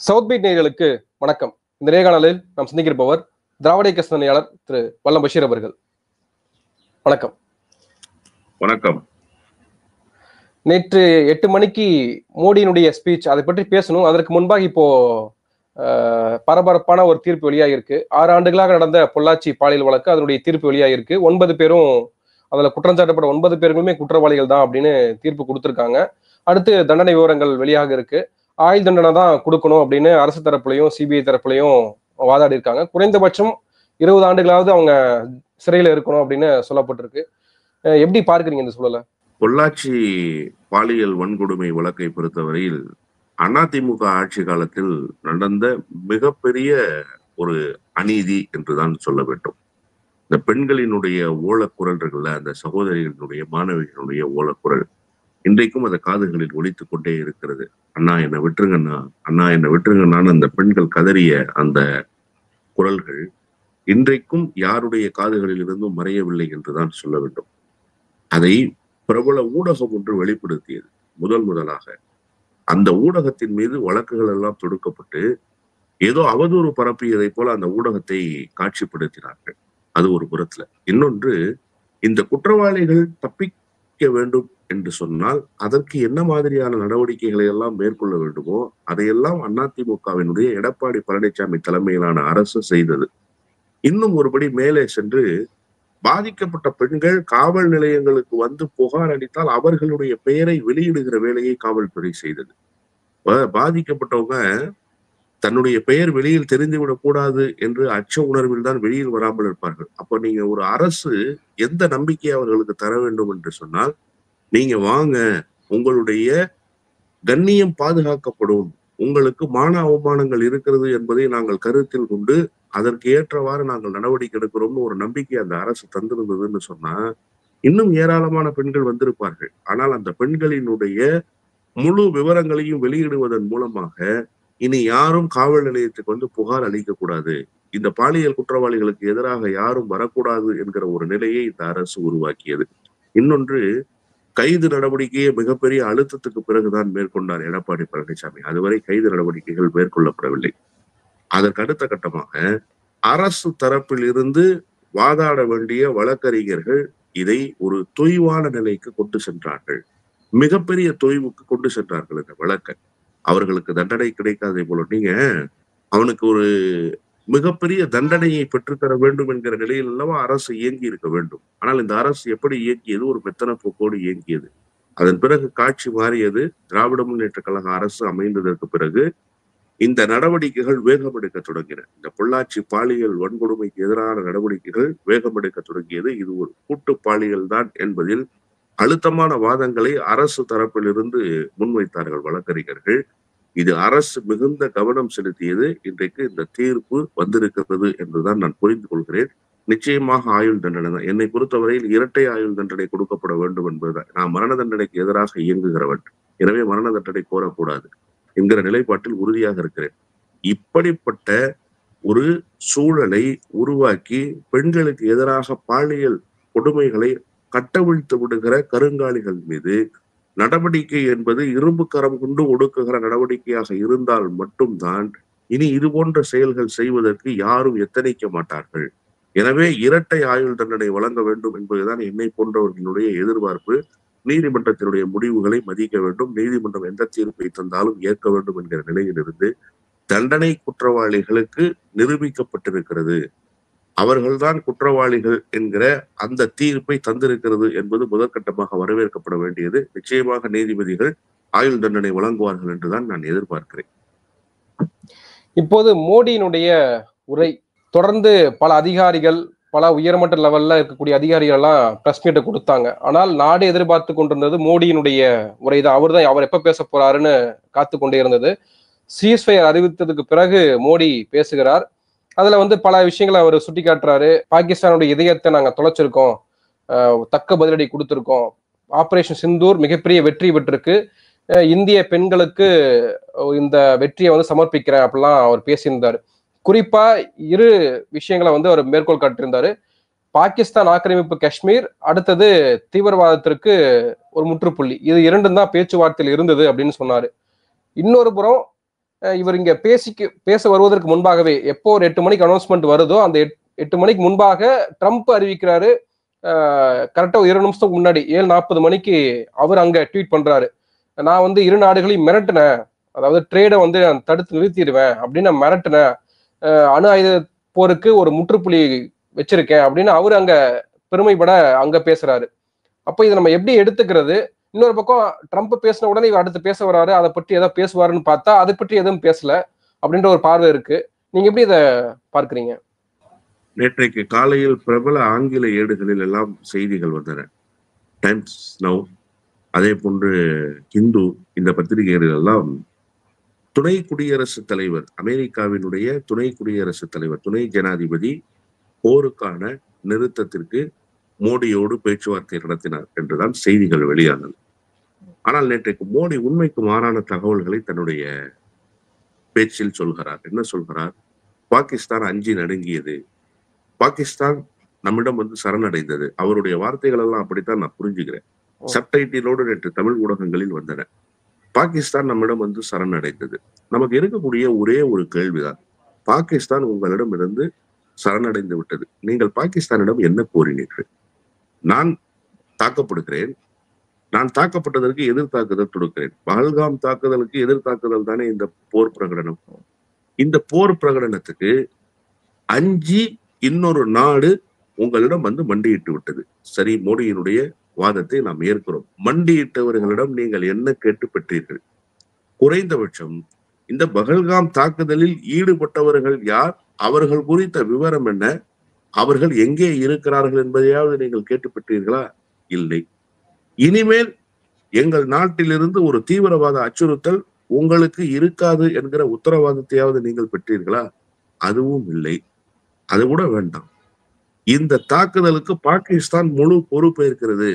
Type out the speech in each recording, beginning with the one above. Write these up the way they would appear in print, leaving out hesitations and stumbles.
South beat நேயர்களுக்கு வணக்கம். இந்த நேர்காணலில் நாம் சந்திக்கிருப்பவர் திராவிட இயக்க சிந்தனையாளர் திரு வல்லம் பஷீர் அவர்கள். வணக்கம். வணக்கம். நேற்று 8 மணிக்கு மோடியினுடைய ஸ்பீச், அதை பற்றி பேசணும். அதற்கு முன்பாக இப்போ பரபரப்பான ஒரு தீர்ப்பு வெளியாகிருக்கு. 6 ஆண்டுகளாக நடந்த பொள்ளாச்சி பாலியல் வழக்கு, அதனுடைய தீர்ப்பு வெளியாகிருக்கு. 9 பேரும், அதுல குற்றஞ்சாட்டப்பட்ட 9 பேர்களுமே குற்றவாளிகள் தான் அப்படின்னு தீர்ப்பு கொடுத்திருக்காங்க. அடுத்து தண்டனை விவரங்கள் வெளியாக இருக்கு. ஆயுள் தண்டனை தான் கொடுக்கணும் அப்படின்னு அரசு தரப்புலையும் சிபிஐ தரப்புலையும் வாதாடி இருக்காங்க. குறைந்தபட்சம் 20 ஆண்டுகளாவது அவங்க சிறையில இருக்கணும் அப்படின்னு சொல்லப்பட்டிருக்கு. எப்படி பார்க்குறீங்க இந்த சூழலை? பொள்ளாச்சி பாலியல் வன்கொடுமை வழக்கை பொறுத்தவரையில் அதிமுக ஆட்சி காலத்தில் நடந்த மிகப்பெரிய ஒரு அநீதி என்றுதான் சொல்ல வேண்டும். இந்த பெண்களினுடைய ஓலக்குரல் இருக்குல்ல, அந்த சகோதரிகளினுடைய மாணவிகளுடைய ஓலக்குரல் இன்றைக்கும் அந்த காதுகளில் ஒலித்துக் கொண்டே இருக்கிறது. அண்ணா என்னை விட்டுருங்கண்ணா, அண்ணா என்னை விட்டுருங்கண்ணான்னு அந்த பெண்கள் கதறிய அந்த குரல்கள் இன்றைக்கும் யாருடைய காதுகளில் இருந்தும் மறையவில்லை என்றுதான் சொல்ல வேண்டும். அதை பிரபல ஊடகம் ஒன்று வெளிப்படுத்தியது முதலாக. அந்த ஊடகத்தின் மீது வழக்குகள் எல்லாம் தொடுக்கப்பட்டு ஏதோ அவதூறு பரப்பியதை போல அந்த ஊடகத்தை காட்சிப்படுத்தினார்கள். அது ஒரு புறத்துல. இன்னொன்று, இந்த குற்றவாளிகள் தப்பிக்க வேண்டும் என்று சொன்னால் அதற்கு என்ன மாதிரியான நடவடிக்கைகளை எல்லாம் மேற்கொள்ள வேண்டுமோ அதையெல்லாம் அதிமுகவினுடைய எடப்பாடி பழனிசாமி தலைமையிலான அரசு செய்தது. இன்னும் ஒருபடி மேலே சென்று பாதிக்கப்பட்ட பெண்கள் காவல் நிலையங்களுக்கு வந்து புகார் அளித்தால் அவர்களுடைய பெயரை வெளியிடுகிற வேலையை காவல்துறை செய்தது. பாதிக்கப்பட்டவங்க தன்னுடைய பெயர் வெளியில் தெரிந்துவிடக் கூடாது என்று அச்ச உணர்வில் தான் வெளியில் வராமல் இருப்பார்கள். அப்ப நீங்க ஒரு அரசு எந்த நம்பிக்கையை அவர்களுக்கு தர வேண்டும் என்று சொன்னால், நீங்க வாங்க, உங்களுடைய கண்ணியம் பாதுகாக்கப்படும், உங்களுக்கு மான அவமானங்கள் இருக்கிறது என்பதை நாங்கள் கருத்தில் கொண்டு அதற்கு ஏற்றவாறு நாங்கள் நடவடிக்கை எடுக்கிறோம்னு ஒரு நம்பிக்கை அந்த அரசு தந்திருந்ததுன்னு சொன்னா இன்னும் ஏராளமான பெண்கள் வந்திருப்பார்கள். ஆனால் அந்த பெண்களினுடைய முழு விவரங்களையும் வெளியிடுவதன் மூலமாக இனி யாரும் காவல் நிலையத்துக்கு வந்து புகார் அளிக்க கூடாது, இந்த பாலியல் குற்றவாளிகளுக்கு எதிராக யாரும் வரக்கூடாது என்கிற ஒரு நிலையை இந்த அரசு உருவாக்கியது. இன்னொன்று, கைது நடவடிக்கையை மிகப்பெரிய அழுத்தத்துக்கு பிறகுதான் மேற்கொண்டார் எடப்பாடி பழனிசாமி. அதுவரை கைது நடவடிக்கைகள் மேற்கொள்ளப்படவில்லை. அதற்கு அடுத்த கட்டமாக அரசு தரப்பில் இருந்து வாதாட வேண்டிய வழக்கறிஞர்கள் இதை ஒரு தொய்வான நிலைக்கு கொண்டு சென்றார்கள். மிகப்பெரிய தொய்வுக்கு கொண்டு சென்றார்கள் இந்த வழக்கை. அவர்களுக்கு தண்டனை கிடைக்காதே போல, நீங்க அவனுக்கு ஒரு மிகப்பெரிய தண்டனையை பெற்றுத்தர வேண்டும் என்கிற நிலையில் அல்லவா அரசு இயங்கி இருக்க வேண்டும். ஆனால் இந்த அரசு எப்படி இயங்கியது? ஒரு மெத்தன போக்கோடு இயங்கியது. அதன் பிறகு காட்சி மாறியது. திராவிட முன்னேற்ற கழக அரசு அமைந்ததற்கு பிறகு இந்த நடவடிக்கைகள் வேகம் எடுக்க தொடங்கின. இந்த பொள்ளாச்சி பாலியல் வன்கொடுமைக்கு எதிரான நடவடிக்கைகள் வேகம் எடுக்க தொடங்கியது. இது ஒரு கூட்டு பாலியல் தான் என்பதில் அழுத்தமான வாதங்களை அரசு தரப்பிலிருந்து முன்வைத்தார்கள் வழக்கறிஞர்கள். இது அரசு மிகுந்த கவனம் செலுத்தியது. இன்றைக்கு இந்த தீர்ப்பு வந்திருக்கிறது என்றுதான் நான் புரிந்து கொள்கிறேன். நிச்சயமாக ஆயுள் தண்டனை தான். என்னை பொறுத்தவரையில் இரட்டை ஆயுள் தண்டனை கொடுக்கப்பட வேண்டும் என்பதுதான். நான் மரண தண்டனைக்கு எதிராக இயங்குகிறவன், எனவே மரண தண்டனை கோரக்கூடாது என்கிற நிலைப்பாட்டில் உறுதியாக இருக்கிறேன். இப்படிப்பட்ட ஒரு சூழலை உருவாக்கி பெண்களுக்கு எதிராக பாலியல் கொடுமைகளை கட்டவிழ்த்து விடுகிற கருங்காலிகள் மீது நடவடிக்கை என்பது இரும்பு கரம் கொண்டு ஒடுக்குகிற நடவடிக்கையாக இருந்தால் மட்டும்தான் இனி இது போன்ற செயல்கள் செய்வதற்கு யாரும் எத்தனைக்க மாட்டார்கள். எனவே இரட்டை ஆயுள் தண்டனை வழங்க வேண்டும் என்பதுதான் என்னை போன்றவர்களுடைய எதிர்பார்ப்பு. நீதிமன்றத்தினுடைய முடிவுகளை மதிக்க வேண்டும். நீதிமன்றம் எந்த தீர்ப்பை தந்தாலும் ஏற்க வேண்டும் என்கிற நிலையில் இருந்து தண்டனை குற்றவாளிகளுக்கு நிரூபிக்கப்பட்டிருக்கிறது, அவர்கள்தான் குற்றவாளிகள் என்கிற அந்த தீர்ப்பை தந்திருக்கிறது என்பது முதற்கட்டமாக வரவேற்கப்பட வேண்டியது. நிச்சயமாக நீதிபதிகள் ஆயுள் தண்டனை வழங்குவார்கள் என்றுதான் நான் எதிர்பார்க்கிறேன். இப்போது மோடியினுடைய உரை தொடர்ந்து பல அதிகாரிகள், பல உயர்மட்ட லெவல்ல இருக்கக்கூடிய அதிகாரிகள் எல்லாம் பிரஸ் மீட்டை கொடுத்தாங்க. ஆனால் நாடு எதிர்பார்த்து கொண்டிருந்தது மோடியினுடைய உரை தான். அவர் எப்ப பேச போறாருன்னு காத்து கொண்டே இருந்தது. சீஸ்ஃபயர் அறிவித்ததுக்கு பிறகு மோடி பேசுகிறார். அதுல பல விஷயங்களை அவர் சுட்டி காட்டுறாரு. பாகிஸ்தானுடைய இதயத்தை நாங்க தொலைச்சிருக்கோம், தக்க பதிலடி கொடுத்திருக்கோம், ஆபரேஷன் சிந்தூர் மிகப்பெரிய வெற்றி பெற்றிருக்கு, இந்திய பெண்களுக்கு இந்த வெற்றியை சமர்ப்பிக்கிறேன் அப்படிலாம் அவர் பேசியிருந்தாரு. குறிப்பா 2 விஷயங்களை அவர் மேற்கோள் காட்டியிருந்தாரு. பாகிஸ்தான் ஆக்கிரமிப்பு காஷ்மீர், அடுத்தது தீவிரவாதத்திற்கு ஒரு முற்றுப்புள்ளி. இது 2 தான் பேச்சுவார்த்தையில் இருந்தது அப்படின்னு சொன்னாரு. இன்னொரு புறம் இவர் இங்க பேச வருவதற்கு முன்பாகவே எப்போ ஒரு 8 மணிக்கு அனௌன்ஸ்மெண்ட் வருதோ அந்த 8 மணிக்கு முன்பாக ட்ரம்ப் அறிவிக்கிறாரு. கரெக்டா 2 நிமிஷத்துக்கு முன்னாடி 7:40 மணிக்கு அவர் அங்க ட்வீட் பண்றாரு, நான் வந்து இரு நாடுகளையும் மிரட்டினேன், அதாவது ட்ரேடை வந்து நான் தடுத்து நிறுத்திடுவேன் அப்படின்னு நான் மிரட்டினேன், அணு ஆயுத போருக்கு ஒரு முற்றுப்புள்ளி வச்சிருக்கேன் அப்படின்னு அவரு அங்க பெருமைப்பட அங்க பேசுறாரு. அப்ப இதை நம்ம எப்படி எடுத்துக்கிறது? இன்னொரு பக்கம் ட்ரம்ப் பேசின உடனே இவர் அடுத்து பேச வராரு, அதை பற்றி ஏதாவது பேசுவாருன்னு பார்த்தா அதை பற்றி எதுவும் பேசல அப்படின்ற ஒரு பார்வை இருக்கு. நீங்க எப்படி இதை பார்க்கிறீங்க? நேற்றைக்கு காலையில் பிரபல ஆங்கில ஏடுகளில் எல்லாம் செய்திகள் வந்தன. டைம்ஸ் நவ், அதே போன்று ஹிந்து, இந்த பத்திரிகைகள் எல்லாம் துணை குடியரசுத் தலைவர், அமெரிக்காவினுடைய துணை குடியரசுத் தலைவர், துணை ஜனாதிபதி போருக்கான நிறுத்தத்திற்கு மோடியோடு பேச்சுவார்த்தை நடத்தினார் என்றுதான் செய்திகள் வெளியானது. ஆனால் நேற்றைக்கு மோடி உண்மைக்கு மாறான தகவல்களை தன்னுடைய பேச்சில் சொல்கிறார். என்ன சொல்கிறார்? பாகிஸ்தான் அஞ்சி நடுங்கியது, பாகிஸ்தான் நம்மிடம் வந்து சரணடைந்தது. அவருடைய வார்த்தைகள் எல்லாம் அப்படித்தான் நான் புரிஞ்சுக்கிறேன். சப்டைட்டிலோடு நேற்று தமிழ் ஊடகங்களில் வந்தன. பாகிஸ்தான் நம்மிடம் வந்து சரணடைந்தது. நமக்கு இருக்கக்கூடிய ஒரே ஒரு கேள்விதான், பாகிஸ்தான் உங்களிடம் இருந்து சரணடைந்து விட்டது, நீங்கள் பாகிஸ்தானிடம் என்ன கோரினீர்கள்? நான் தாக்கப்படுகிறேன், நான் தாக்கப்பட்டதற்கு எதிர் தாக்குதல் தொடுக்கிறேன். பஹல்காம் தாக்குதலுக்கு எதிர் தாக்குதல் தானே இந்த போர் பிரகடனம். இந்த போர் பிரகடனத்துக்கு அஞ்சி இன்னொரு நாடு உங்களிடம் வந்து மண்டியிட்டு விட்டது. சரி, மோடியினுடைய வாதத்தை நாம் ஏற்கிறோம். மண்டியிட்டவர்களிடம் நீங்கள் என்ன கேட்டு பெற்றீர்கள்? குறைந்தபட்சம் இந்த பஹல்காம் தாக்குதலில் ஈடுபட்டவர்கள் யார், அவர்கள் குறித்த விவரம் என்ன, அவர்கள் எங்கே இருக்கிறார்கள் என்பதையாவது நீங்கள் கேட்டு பெற்றீர்களா? இல்லை. இனிமேல் எங்கள் நாட்டிலிருந்து ஒரு தீவிரவாத அச்சுறுத்தல் உங்களுக்கு இருக்காது என்கிற உத்தரவாதத்தையாவது நீங்கள் பெற்றீர்களா? அதுவும் இல்லை. அது கூட வேண்டாம். இந்த தாக்குதலுக்கு பாகிஸ்தான் முழு பொறுப்பேற்கிறது,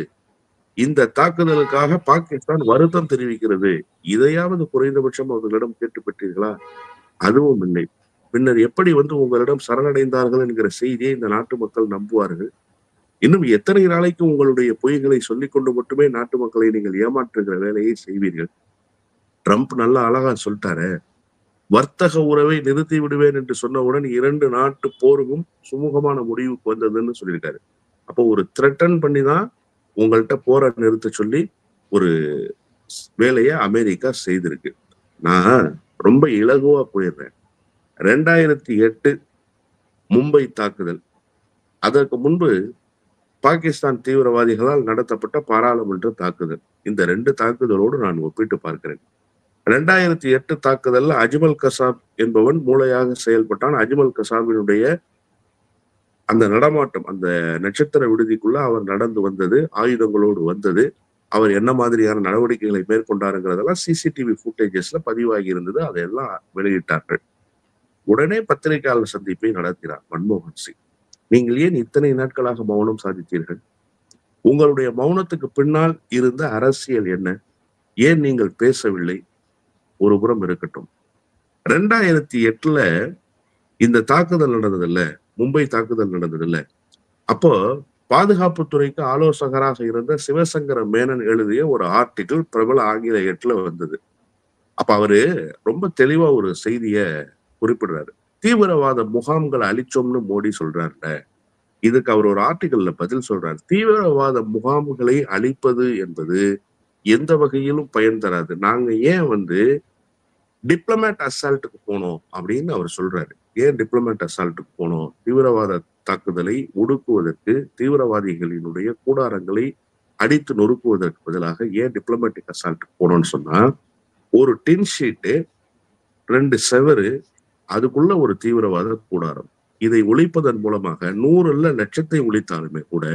இந்த தாக்குதலுக்காக பாகிஸ்தான் வருத்தம் தெரிவிக்கிறது, இதையாவது குறைந்தபட்சம் அவர்களிடம் கேட்டு பெற்றீர்களா? அதுவும் இல்லை. பின்னர் எப்படி வந்து உங்களிடம் சரணடைந்தார்கள் என்கிற செய்தியை இந்த நாட்டு மக்கள் நம்புவார்கள்? இன்னும் எத்தனை நாளைக்கு உங்களுடைய பொய்களை சொல்லிக் கொண்டு மட்டுமே நாட்டு மக்களை நீங்கள் ஏமாற்றுகிற வேலையை செய்வீர்கள்? ட்ரம்ப் நல்லா அழகா சொல்லிட்டாரு, வர்த்தக உறவை நிறுத்தி விடுவேன் என்று சொன்னவுடன் 2 நாட்டு போருக்கும் சுமூகமான முடிவுக்கு வந்ததுன்னு சொல்லியிருக்காரு. அப்போ ஒரு த்ரெட்டன் பண்ணி தான் உங்கள்கிட்ட போரை நிறுத்த சொல்லி ஒரு வேலையை அமெரிக்கா செய்திருக்கு. நான் ரொம்ப இலகுவா போயிடுறேன். 2008 மும்பை தாக்குதல், அதற்கு முன்பு பாகிஸ்தான் தீவிரவாதிகளால் நடத்தப்பட்ட பாராளுமன்ற தாக்குதல், இந்த 2 தாக்குதலோடு நான் ஒப்பிட்டு பார்க்கிறேன். 2008 தாக்குதல்ல அஜ்மல் கசாப் என்பவன் மூளையாக செயல்பட்டான். அஜ்மல் கசாபினுடைய அந்த நடமாட்டம், அந்த நட்சத்திர விடுதிக்குள்ள அவர் நடந்து வந்தது, ஆயுதங்களோடு வந்தது, அவர் என்ன மாதிரியான நடவடிக்கைகளை மேற்கொண்டாருங்கிறதெல்லாம் சிசிடிவி ஃபுட்டேஜஸ்ல பதிவாகி இருந்தது. அதையெல்லாம் வெளியிட்டார்கள். உடனே பத்திரிகையாளர் சந்திப்பை நடத்தினார் மன்மோகன் சிங். நீங்கள் ஏன் இத்தனை நாட்களாக மௌனம் சாதித்தீர்கள்? உங்களுடைய மௌனத்துக்கு பின்னால் இருந்த அரசியல் என்ன? ஏன் நீங்கள் பேசவில்லை? ஒரு புறம் இருக்கட்டும், 2008ல இந்த தாக்குதல் நடந்ததில்ல, மும்பை தாக்குதல் நடந்ததில்ல. அப்போ பாதுகாப்புத்துறைக்கு ஆலோசகராக இருந்த சிவசங்கர மேனன் எழுதிய ஒரு ஆர்டிகிள் பிரபல ஆங்கில ஏட்டுல வந்தது. அப்ப அவரு ரொம்ப தெளிவா ஒரு செய்திய குறிப்பிடுறாரு. தீவிரவாத முகாம்களை அழிச்சோம்னு மோடி சொல்றாருல, இதுக்கு அவர் ஒரு ஆர்டிகிள்ல பதில் சொல்றாரு. தீவிரவாத முகாம்களை அழிப்பது என்பது எந்த வகையிலும் பயன் தராது. நாங்க ஏன் வந்து டிப்ளமேட் அசால்ட்டுக்கு போனோம் அப்படின்னு அவர் சொல்றாரு. ஏன் டிப்ளமேட் அசால்ட்டுக்கு போனோம்? தீவிரவாத தாக்குதலை ஒடுக்குவதற்கு, தீவிரவாதிகளினுடைய கூடாரங்களை அடித்து நொறுக்குவதற்கு பதிலாக ஏன் டிப்ளமேட்டிக் அசால்ட்டுக்கு போனோம்னு சொன்னா, ஒரு டின் ஷீட்டு, 2 செவரு, அதுக்குள்ள ஒரு தீவிரவாத கூடாரம். இதை ஒழிப்பதன் மூலமாக 100 லட்சத்தை ஒழித்தாலுமே கூட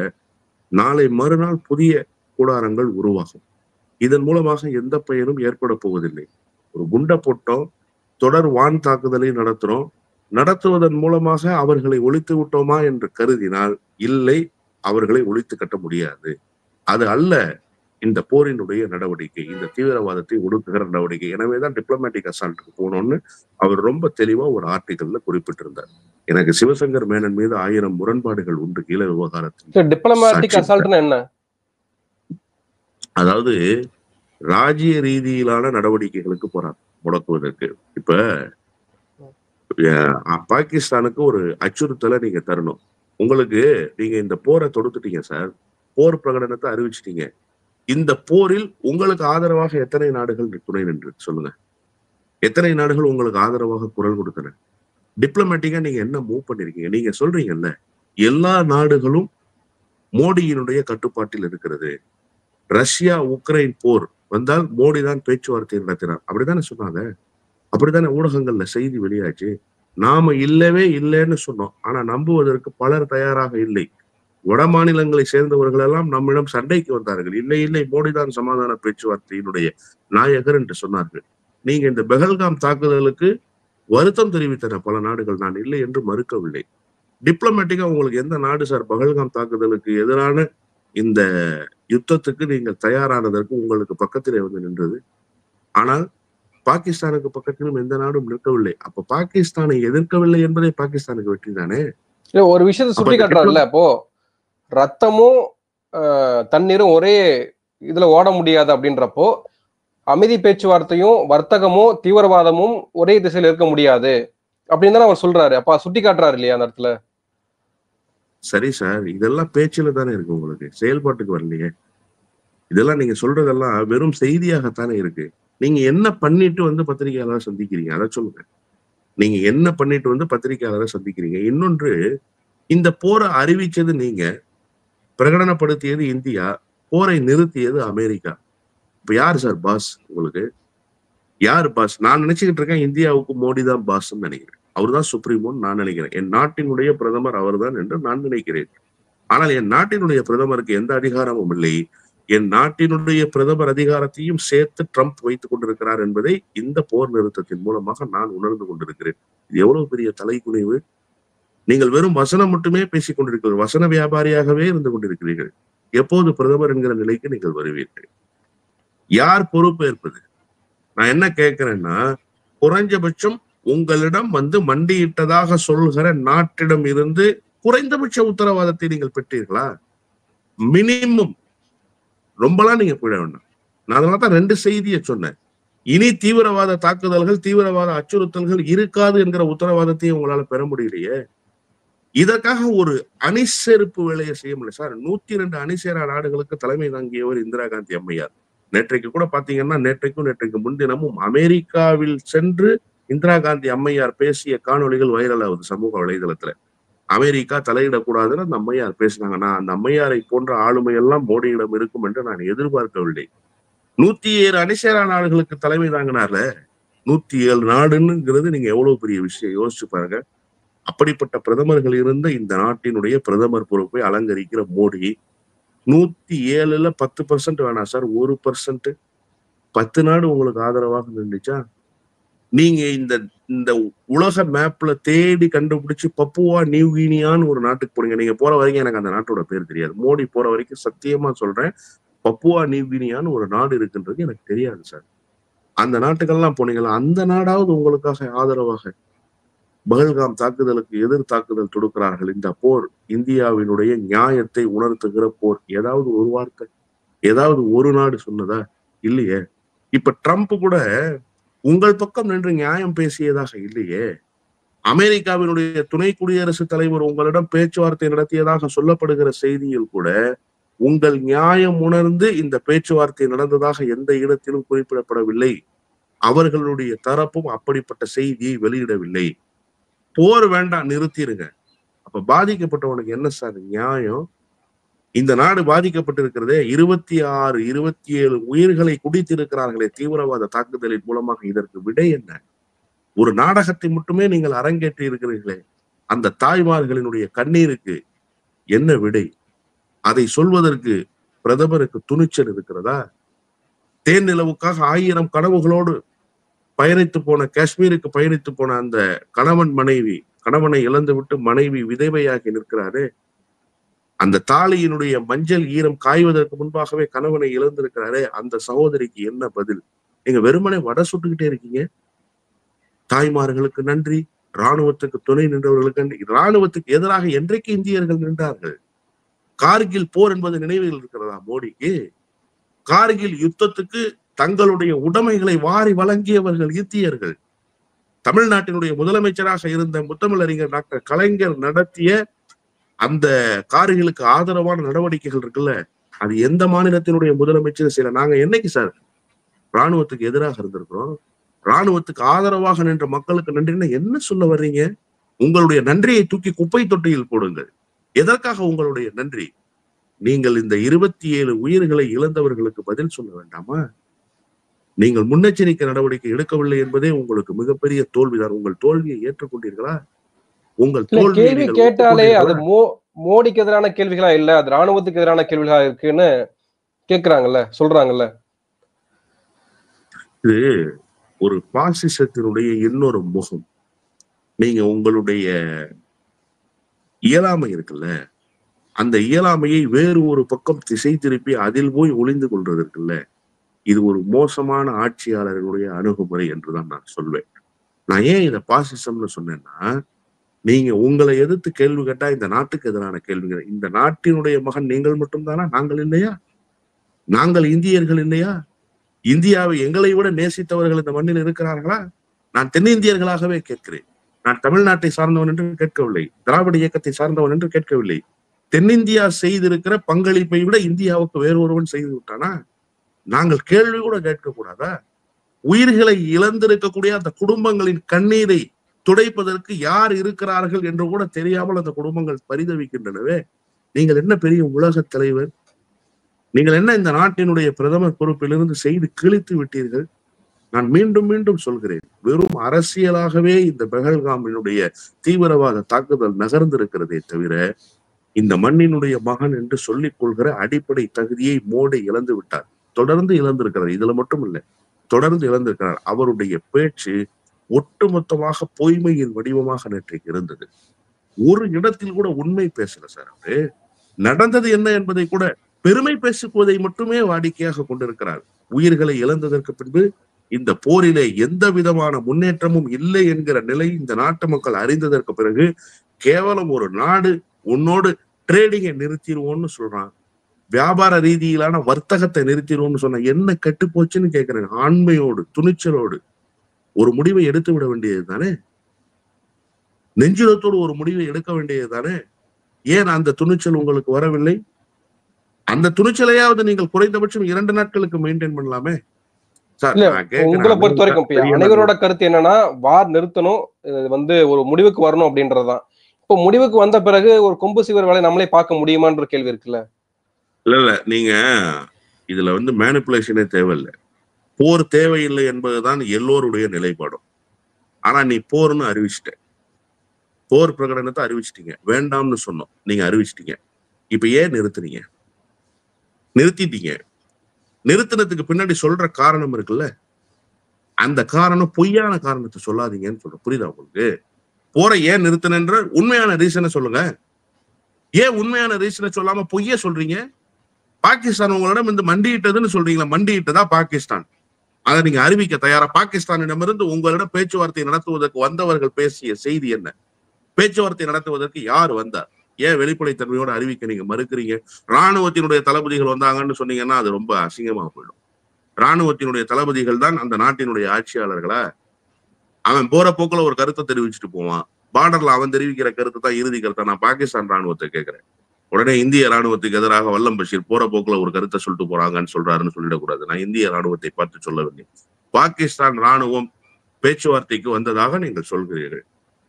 நாளை மறுநாள் புதிய கூடாரங்கள் உருவாகும். இதன் மூலமாக எந்த பயனும் ஏற்பட போவதில்லை. ஒரு குண்டை போட்டோம், தொடர் வான் தாக்குதலை நடத்துவதன் மூலமாக அவர்களை ஒழித்து விட்டோமா என்று கருதினால் இல்லை, அவர்களை ஒழித்து கட்ட முடியாது. அது அல்ல இந்த போரினுடைய நடவடிக்கை, இந்த தீவிரவாதத்தை ஒடுக்குகிற நடவடிக்கை. எனவேதான் டிப்ளமேட்டிக் அசால்ட்டுக்கு போனோம்னு அவர் ரொம்ப தெளிவா ஒரு ஆர்டிகல்ல குறிப்பிட்டிருந்தார். எனக்கு சிவசங்கர் மேனன் மீது 1000 முரண்பாடுகள் உண்டு ஈழ விவகாரத்தில். டிப்ளமேட்டிக் அசால்ட்னா என்ன? அதாவது ராஜ்ய ரீதியிலான நடவடிக்கைகளுக்கு போறார். முடக்குவதற்கு. இப்ப பாகிஸ்தானுக்கு ஒரு அச்சுறுத்தலை நீங்க தரணும். உங்களுக்கு நீங்க இந்த போரை தொடுத்துட்டீங்க சார். போர் பிரகடனத்தை அறிவிச்சிட்டீங்க. இந்த போரில் உங்களுக்கு ஆதரவாக எத்தனை நாடுகள் துணை நின்று சொல்லுங்க. எத்தனை நாடுகள் உங்களுக்கு ஆதரவாக குரல் கொடுத்தன? டிப்ளமேட்டிக்கா நீங்க என்ன மூவ் பண்ணிருக்கீங்க? நீங்க சொல்றீங்கல்ல, எல்லா நாடுகளும் மோடியினுடைய கட்டுப்பாட்டில் இருக்கிறது. ரஷ்யா உக்ரைன் போர் வந்தால் மோடி தான் பேச்சுவார்த்தை நடத்தினார். அப்படித்தானே சொன்னாங்க. அப்படித்தானே ஊடகங்கள்ல செய்தி வெளியாச்சு. நாம இல்லவே இல்லைன்னு சொன்னோம். ஆனா நம்புவதற்கு பலர் தயாராக இல்லை. வட மாநிலங்களை சேர்ந்தவர்கள் எல்லாம் நம்மிடம் சண்டைக்கு வந்தார்கள். இல்லை இல்லை, மோடி தான் சமாதான பேச்சுவார்த்தையினுடைய நாயகர் என்று சொன்னார்கள். நீங்க இந்த பெஹல்காம் தாக்குதலுக்கு வருத்தம் தெரிவித்தன பல நாடுகள். நான் இல்லை என்று மறுக்கவில்லை. டிப்ளமேட்டிக்கா உங்களுக்கு எந்த நாடு சார் பஹல்காம் தாக்குதலுக்கு எதிரான இந்த யுத்தத்துக்கு நீங்கள் தயாரானதற்கு உங்களுக்கு பக்கத்திலே வந்து நின்றது? ஆனால் பாகிஸ்தானுக்கு பக்கத்திலும் எந்த நாடும் நிற்கவில்லை. அப்ப பாகிஸ்தானை எதிர்க்கவில்லை என்பதே பாகிஸ்தானுக்கு வெற்றி தானே. ஒரு விஷயத்தை சுட்டி காட்டுறாருல்ல, அப்போ ரத்தமும் தண்ணீரும் ஒரே இதுல ஓட முடியாது அப்படின்றப்போ அமைதி பேச்சுவார்த்தையும் வர்த்தகமும் தீவிரவாதமும் ஒரே திசையில இருக்க முடியாது அப்படின்னு தானே அவர் சொல்றாரு. அப்ப சுட்டி காட்டுறாரு இல்லையா அந்த இடத்துல? சரி சார், இதெல்லாம் பேச்சுல தானே இருக்கு, உங்களுக்கு செயல்பாட்டுக்கு வரலையே. இதெல்லாம் நீங்க சொல்றதெல்லாம் வெறும் செய்தியாகத்தானே இருக்கு. நீங்க என்ன பண்ணிட்டு வந்து பத்திரிகையாளரை சந்திக்கிறீங்க? அதை சொல்லுங்க. நீங்க என்ன பண்ணிட்டு வந்து பத்திரிகையாளரை சந்திக்கிறீங்க? இன்னொன்று, இந்த போரை அறிவிச்சது நீங்க, பிரகடனப்படுத்தியது இந்தியா, போரை நிறுத்தியது அமெரிக்கா. இப்ப யாரு சார் பாஸ் உங்களுக்கு? யாரு பாஸ்? நான் நினைச்சுக்கிட்டு இருக்கேன் இந்தியாவுக்கு மோடி தான் பாஸ் நினைக்கிறேன். அவர் தான் சுப்ரீமோன்னு நான் நினைக்கிறேன். என் நாட்டினுடைய பிரதமர் அவர் தான் என்று நான் நினைக்கிறேன். ஆனால் என் நாட்டினுடைய பிரதமருக்கு எந்த அதிகாரமும் இல்லை. என் நாட்டினுடைய பிரதமர் அதிகாரத்தையும் சேர்த்து ட்ரம்ப் வைத்துக் கொண்டிருக்கிறார் என்பதை இந்த போர் நிறுத்தத்தின் மூலமாக நான் உணர்ந்து கொண்டிருக்கிறேன். இது எவ்வளவு பெரிய தலைக்குனிவு! நீங்கள் வெறும் வசனம் மட்டுமே பேசிக் கொண்டிருக்கிறீர்கள். வசன வியாபாரியாகவே இருந்து கொண்டிருக்கிறீர்கள். எப்போது பிரதமர் என்கிற நிலைக்கு நீங்கள் வருவீர்கள்? யார் பொறுப்பேற்பது? நான் என்ன கேட்கிறேன்னா, குறைஞ்சபட்சம் உங்களிடம் வந்து மண்டியிட்டதாக சொல்கிற நாட்டிடம் இருந்து குறைந்தபட்ச உத்தரவாதத்தை நீங்கள் பெற்றீர்களா? மினிமம். ரொம்பலாம் நீங்க போயிட வேண்டாம். நான் அதனாலதான் 2 செய்தியை சொன்னேன். இனி தீவிரவாத தாக்குதல்கள், தீவிரவாத அச்சுறுத்தல்கள் இருக்காது என்கிற உத்தரவாதத்தையும் உங்களால பெற முடியலையே. இதற்காக ஒரு அணிசேர்ப்பு வேலையை செய்ய முடியல சார். 102 அணிசேரா நாடுகளுக்கு தலைமை தாங்கியவர் இந்திரா காந்தி அம்மையார். நேற்றைக்கு கூட பாத்தீங்கன்னா, நேற்றைக்கு முன்தினமும் அமெரிக்காவில் சென்று இந்திரா காந்தி அம்மையார் பேசிய காணொலிகள் வைரல் ஆகுது சமூக வலைதளத்துல. அமெரிக்கா தலையிடக்கூடாதுன்னு அந்த அம்மையார் பேசினாங்க. நான் அந்த அம்மையாரை போன்ற ஆளுமை எல்லாம் மோடியிடம் இருக்கும் என்று நான் எதிர்பார்க்கவில்லை. 107 அணிசேரா நாடுகளுக்கு தலைமை தாங்கினார்ல. 107 நாடுங்கிறது நீங்க எவ்வளவு பெரிய விஷயம் யோசிச்சு பாருங்க. அப்படிப்பட்ட பிரதமர்கள் இருந்த இந்த நாட்டினுடைய பிரதமர் பொறுப்பை அலங்கரிக்கிற மோடி 107ல 10% வேணாம் சார், 1%, 10 நாடு உங்களுக்கு ஆதரவாக நின்றுச்சா? நீங்க இந்த உலக மேப்ல தேடி கண்டுபிடிச்சு பப்புவா நியூ கினியான்னு ஒரு நாட்டுக்கு போறீங்க. நீங்க போற வரைக்கும் எனக்கு அந்த நாட்டோட பேர் தெரியாது. மோடி போற வரைக்கும் சத்தியமா சொல்றேன், பப்புவா நியூ கினியான்னு ஒரு நாடு இருக்குன்றது எனக்கு தெரியாது சார். அந்த நாட்டுக்கெல்லாம் போனீங்களா? அந்த நாடாவது உங்களுக்காக ஆதரவாக பஹல்காம் தாக்குதலுக்கு எதிர் தாக்குதல் தொடுக்கிறார்கள். இந்த போர் இந்தியாவினுடைய நியாயத்தை உணர்த்துகிற போர். ஏதாவது ஒரு வார்த்தை, ஏதாவது ஒரு நாடு சொன்னதா? இல்லையே. இப்ப ட்ரம்ப் கூட உங்கள் பக்கம் நின்று நியாயம் பேசியதாக இல்லையே. அமெரிக்காவினுடைய துணை குடியரசுத் தலைவர் உங்களிடம் பேச்சுவார்த்தை நடத்தியதாக சொல்லப்படுகிற செய்தியில் கூட உங்கள் நியாயம் உணர்ந்து இந்த பேச்சுவார்த்தை நடந்ததாக எந்த இடத்திலும் குறிப்பிடப்படவில்லை. அவர்களுடைய தரப்பும் அப்படிப்பட்ட செய்தியை வெளியிடவில்லை. போர் வேண்டாம், நிறுத்திடுங்க. அப்ப பாதிக்கப்பட்டவனுக்கு என்ன சார் நியாயம்? இந்த நாடு பாதிக்கப்பட்டிருக்கிறதே 26, 27 உயிர்களை குடித்திருக்கிறார்களே தீவிரவாத தாக்குதலின் மூலமாக. இதற்கு விடை என்ன? ஒரு நாடகத்தை மட்டுமே நீங்கள் அரங்கேற்றி இருக்கிறீர்களே, அந்த தாய்மார்களினுடைய கண்ணீருக்கு என்ன விடை? அதை சொல்வதற்கு பிரதமருக்கு துணிச்சல் இருக்கிறதா? தேன் நிலவுக்காக 1000 கனவுகளோடு பயணித்து போன, காஷ்மீருக்கு பயணித்து போன அந்த கணவனை இழந்துவிட்டு மனைவி விதவையாகி நிற்கிறாரே, அந்த தாலியினுடைய மஞ்சள் ஈரம் காய்வதற்கு முன்பாகவே கணவனை இழந்திருக்கிறாரே, அந்த சகோதரிக்கு என்ன பதில்? நீங்க வெறுமனே வடை சுட்டுக்கிட்டே இருக்கீங்க. தாய்மார்களுக்கு நன்றி, ராணுவத்துக்கு துணை நின்றவர்களுக்கு நன்றி. ராணுவத்துக்கு எதிராக என்றைக்கு இந்தியர்கள் நின்றார்கள்? கார்கில் போர் என்பது நினைவில் இருக்கிறதா மோடிக்கு? கார்கில் யுத்தத்துக்கு தங்களுடைய உடைமைகளை வாரி வழங்கியவர்கள் இந்தியர்கள். தமிழ்நாட்டினுடைய முதலமைச்சராக இருந்த முத்தமிழறிஞர் டாக்டர் கலைஞர் நடத்திய அந்த கார்களுக்கு ஆதரவான நடவடிக்கைகள் இருக்குல்ல, அது எந்த மாநிலத்தினுடைய முதலமைச்சர் செய்யல. நாங்க என்னைக்கு சார் ராணுவத்துக்கு எதிராக இருந்திருக்கிறோம்? ராணுவத்துக்கு ஆதரவாக நின்ற மக்களுக்கு நன்றின்னு என்ன சொல்ல வர்றீங்க? உங்களுடைய நன்றியை தூக்கி குப்பை தொட்டியில் போடுங்கள். எதற்காக உங்களுடைய நன்றி? நீங்கள் இந்த 27 உயிர்களை இழந்தவர்களுக்கு பதில் சொல்ல வேண்டாமா? நீங்கள் முன்னெச்சரிக்கை நடவடிக்கை எடுக்கவில்லை என்பதே உங்களுக்கு மிகப்பெரிய தோல்விதான். உங்கள் தோல்வியை ஏற்றுக்கொண்டீர்களா? உங்கள் கேள்வி கேட்டாலே அது மோடிக்கு எதிரான கேள்விகளா இல்ல, அது ராணுவத்துக்கு எதிரான கேள்விகளா இருக்குன்னு கேக்குறாங்கல்ல, சொல்றாங்கல்ல. இது ஒரு பாசிசத்தினுடைய இன்னொரு முகம். நீங்க உங்களுடைய இயலாமை இருக்குல்ல, அந்த இயலாமையை வேறு ஒரு பக்கம் திசை திருப்பி அதில் போய் ஒளிந்து கொள்றது இருக்குல்ல, இது ஒரு மோசமான ஆட்சியாளர்களுடைய அணுகுமுறை என்றுதான் நான் சொல்வேன். நான் ஏன் இதை பாசிசம்னு சொன்னேன்னா, நீங்க உங்களை எதிர்த்து கேள்வி கேட்டா இந்த நாட்டுக்கு எதிரான கேள்விகள். இந்த நாட்டினுடைய மகன் நீங்கள் மட்டும்தானா? நாங்கள் இல்லையா? நாங்கள் இந்தியர்கள் இல்லையா? இந்தியாவை எங்களை விட நேசித்தவர்கள் இந்த மண்ணில் இருக்கிறார்களா? நான் தென்னிந்தியர்களாகவே கேட்கிறேன். நான் தமிழ்நாட்டை சார்ந்தவன் என்று கேட்கவில்லை, திராவிட இயக்கத்தை சார்ந்தவன் என்று கேட்கவில்லை. தென்னிந்தியா செய்திருக்கிற பங்களிப்பை விட இந்தியாவுக்கு வேறு ஒருவன் செய்து விட்டானா? நாங்கள் கேள்வி கூட கேட்க கூடாதா? உயிர்களை இழந்திருக்கக்கூடிய அந்த குடும்பங்களின் கண்ணீரை துடைப்பதற்கு யார் இருக்கிறார்கள் என்று கூட தெரியாமல் அந்த குடும்பங்கள் பரிதவிக்கின்றனவே. நீங்கள் என்ன பெரிய உலக தலைவர்? நீங்கள் என்ன இந்த நாட்டினுடைய பிரதமர் பொறுப்பிலிருந்து செய்து கிழித்து விட்டீர்கள்? நான் மீண்டும் மீண்டும் சொல்கிறேன், வெறும் அரசியலாகவே இந்த பெஹல்காமினுடைய தீவிரவாத தாக்குதல் நகர்ந்திருக்கிறதே தவிர இந்த மண்ணினுடைய மகன் என்று சொல்லிக் கொள்கிற அடிப்படை தகுதியை மோடி இழந்து விட்டார். தொடர்ந்து இழந்திருக்கிறார். இதுல மட்டும் இல்லை, தொடர்ந்து இழந்திருக்கிறார். அவருடைய பேச்சு ஒட்டுமொத்தமாக பொய்மையின் வடிவமாக நேற்றைக்கு இருந்தது. ஒரு இடத்தில் கூட உண்மை பேசல சார். அவரு நடந்தது என்ன என்பதை கூட பெருமை பேசுவதை மட்டுமே வாடிக்கையாக கொண்டிருக்கிறார். உயிர்களை இழந்ததற்கு பின்பு இந்த போரிலே எந்த விதமான முன்னேற்றமும் இல்லை என்கிற நிலை இந்த நாட்டு மக்கள் அறிந்ததற்கு பிறகு கேவலம் ஒரு நாடு உன்னோடு ட்ரேடிங்கை நிறுத்திடுவோம்னு சொல்றான், வியாபார ரீதியிலான வர்த்தகத்தை நிறுத்திடுவோம்னு சொன்ன என்ன கெட்டு போச்சுன்னு கேட்கிறேன். ஆண்மையோடு துணிச்சலோடு ஒரு முடிவை எடுத்து விட வேண்டியது தானே? நெஞ்சுரத்தோடு ஒரு முடிவை எடுக்க வேண்டியது தானே? ஏன் அந்த துணிச்சல் உங்களுக்கு வரவில்லை? அந்த துணிச்சலையாவது நீங்கள் குறைந்தபட்சம் 2 நாட்களுக்கு மெயின்டைன் பண்ணலாமே. உங்களை பொறுத்த வரைக்கும் அனைவரோட கருத்து என்னன்னா, வார் நிறுத்தணும், ஒரு முடிவுக்கு வரணும் அப்படின்றதுதான். இப்போ முடிவுக்கு வந்த பிறகு ஒரு கொம்பு சிவர் வேலை நம்மளே பார்க்க முடியுமான்ற கேள்வி இருக்குல்ல. இல்ல நீங்க இதுல மேனிபுலேஷனே தேவையில்லை. போர் தேவையில்லை என்பதுதான் எல்லோருடைய நிலைப்பாடும். ஆனா நீ போர்னு அறிவிச்சிட்ட, போர் பிரகடனத்தை அறிவிச்சிட்டீங்க, வேண்டாம்னு சொன்னோம், நீங்க அறிவிச்சிட்டீங்க. இப்ப ஏன் நிறுத்துறீங்க? நிறுத்திட்டீங்க. நிறுத்தினதுக்கு பின்னாடி சொல்ற காரணம் இருக்குல்ல, அந்த காரணம் பொய்யான காரணத்தை சொல்லாதீங்கன்னு சொல்ற. புரியுதா உங்களுக்கு? போரை ஏன் நிறுத்தினன்ற உண்மையான ரீசனை சொல்லுங்க. ஏன் உண்மையான ரீசனை சொல்லாம பொய்யே சொல்றீங்க? பாகிஸ்தான் உங்களிடம் மண்டியிட்டதுன்னு சொல்றீங்களா? மண்டியிட்டதா பாகிஸ்தான்? அதை நீங்க அறிவிக்க தயாரா? பாகிஸ்தானிடமிருந்து உங்களிடம் பேச்சுவார்த்தை நடத்துவதற்கு வந்தவர்கள் பேசிய செய்தி என்ன? பேச்சுவார்த்தை நடத்துவதற்கு யார் வந்தார்? ஏன் வெளிப்படைத்தன்மையோட அறிவிக்க நீங்க மறுக்கிறீங்க? ராணுவத்தினுடைய தளபதிகள் வந்தாங்கன்னு சொன்னீங்கன்னா அது ரொம்ப அசிங்கமா போயிடும். ராணுவத்தினுடைய தளபதிகள் தான் அந்த நாட்டினுடைய ஆட்சியாளர்களா? அவன் போற போக்குல ஒரு கருத்தை தெரிவிச்சுட்டு போவான். பார்டர்ல அவன் தெரிவிக்கிற கருத்து தான் இறுதி கருத்தை. நான் பாகிஸ்தான் ராணுவத்தை கேட்கிறேன். உடனே இந்திய ராணுவத்துக்கு எதிராக வல்லம் பஷீர் போற போக்குல ஒரு கருத்தை சொல்லிட்டு போறாங்கன்னு சொல்றாருன்னு சொல்லிடக்கூடாது. நான் இந்திய ராணுவத்தை பார்த்து சொல்லவில்லை. பாகிஸ்தான் ராணுவம் பேச்சுவார்த்தைக்கு வந்ததாக நீங்கள் சொல்கிறீர்கள்.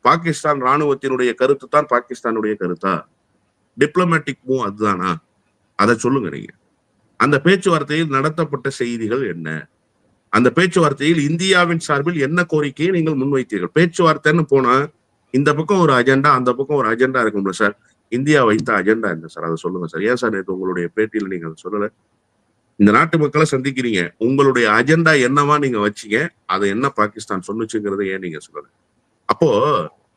பாகிஸ்தான் ராணுவத்தினுடைய கருத்து தான் பாகிஸ்தானுடைய கருத்தா? டிப்ளமேட்டிக் மூவ் அதுதானா? அதை சொல்லுங்க நீங்க. அந்த பேச்சுவார்த்தையில் நடத்தப்பட்ட செய்திகள் என்ன? அந்த பேச்சுவார்த்தையில் இந்தியாவின் சார்பில் என்ன கோரிக்கையை நீங்கள் முன்வைத்தீர்கள்? பேச்சுவார்த்தைன்னு போனா இந்த பக்கம் ஒரு அஜெண்டா, அந்த பக்கம் ஒரு அஜெண்டா இருக்கும்ல சார். இந்தியா வைத்த அஜெண்டா என்ன சார்? அதை சொல்லுங்க சார். ஏன் சார் நேற்று உங்களுடைய பேட்டியில நீங்க அதை சொல்லல? இந்த நாட்டு மக்களை சந்திக்கிறீங்க, உங்களுடைய அஜெண்டா என்னவா நீங்க வச்சீங்க? அதை என்ன பாகிஸ்தான் சொன்னுச்சுங்கிறத ஏன் நீங்க சொல்லல? அப்போ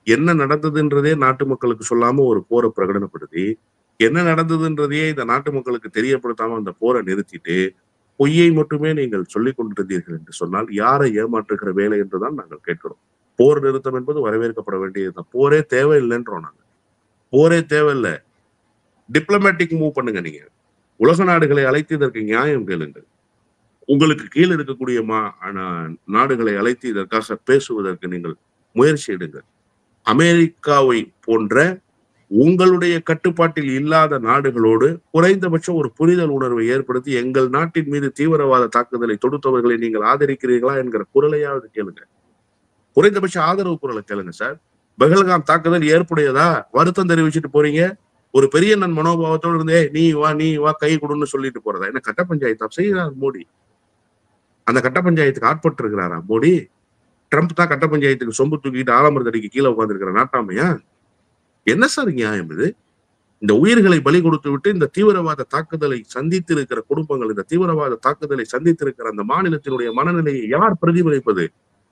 என்ன நடந்ததுன்றதே நாட்டு மக்களுக்கு சொல்லாம ஒரு போரை பிரகடனப்படுத்தி, என்ன நடந்ததுன்றதையே இந்த நாட்டு மக்களுக்கு தெரியப்படுத்தாம அந்த போரை நிறுத்திட்டு பொய்யை மட்டுமே நீங்கள் சொல்லிக் கொண்டிருந்தீர்கள் என்று சொன்னால் யாரை ஏமாற்றுகிற வேலை என்றுதான் நாங்கள் கேட்கிறோம். போர் நிறுத்தம் என்பது வரவேற்கப்பட வேண்டியதுதான். போரே தேவையில்லைன்றோம் நாங்க. போரே தேவையில்லை, டிப்ளமேட்டிக் மூவ் பண்ணுங்க. நீங்க உலக நாடுகளை அழைத்து இதற்கு நியாயம் கேளுங்கள். உங்களுக்கு கீழே இருக்கக்கூடிய நாடுகளை அழைத்து இதற்காக பேசுவதற்கு நீங்கள் முயற்சி எடுங்கள். அமெரிக்காவை போன்ற உங்களுடைய கட்டுப்பாட்டில் இல்லாத நாடுகளோடு குறைந்தபட்சம் ஒரு புரிதல் உணர்வை ஏற்படுத்தி எங்கள் நாட்டின் மீது தீவிரவாத தாக்குதலை தொடுத்தவர்களை நீங்கள் ஆதரிக்கிறீர்களா என்கிற குரலையாவது கேளுங்க. குறைந்தபட்ச ஆதரவு குரலை கேளுங்க சார். பஹல்காம் தாக்குதல் ஏற்புடையதா? வருத்தம் தெரிவிச்சுட்டு போறீங்க. ஒரு பெரிய நன் மனோபாவத்தோடு இருந்தே நீ வா கை கொடுன்னு சொல்லிட்டு போறதா? என்ன கட்ட பஞ்சாயத்து செய்யறார் மோடி? அந்த கட்ட பஞ்சாயத்துக்கு ஆட்பட்டு இருக்கிறாரா மோடி? ட்ரம்ப் தான் கட்ட பஞ்சாயத்துக்கு சொம்பு தூக்கிட்டு ஆலமரத்தடிக்கு கீழே உட்கார்ந்து இருக்கிற நாட்டாமையா? என்ன சார் நியாயம் இது? இந்த உயிர்களை பலி கொடுத்து விட்டு இந்த தீவிரவாத தாக்குதலை சந்தித்திருக்கிற குடும்பங்கள், இந்த தீவிரவாத தாக்குதலை சந்தித்திருக்கிற அந்த மாநிலத்தினுடைய மனநிலையை யார் பிரதிபலிப்பது?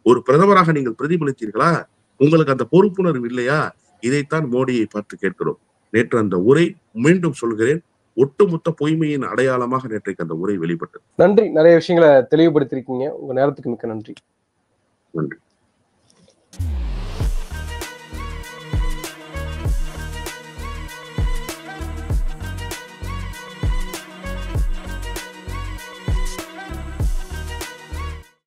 ஒரு பிரதமராக நீங்கள் பிரதிபலித்தீர்களா? உங்களுக்கு அந்த பொறுப்புணர்வு இல்லையா? இதைத்தான் மோடியை பார்த்து கேட்கிறோம். நேற்று அந்த உரை, மீண்டும் சொல்கிறேன், ஒட்டுமொத்த பொய்மையின் அடையாளமாக நேற்றைக்கு அந்த உரை வெளிப்பட்டது. நன்றி. நிறைய விஷயங்களை தெளிவுபடுத்திருக்கீங்க. உங்க நேரத்துக்கு மிக்க நன்றி. நன்றி.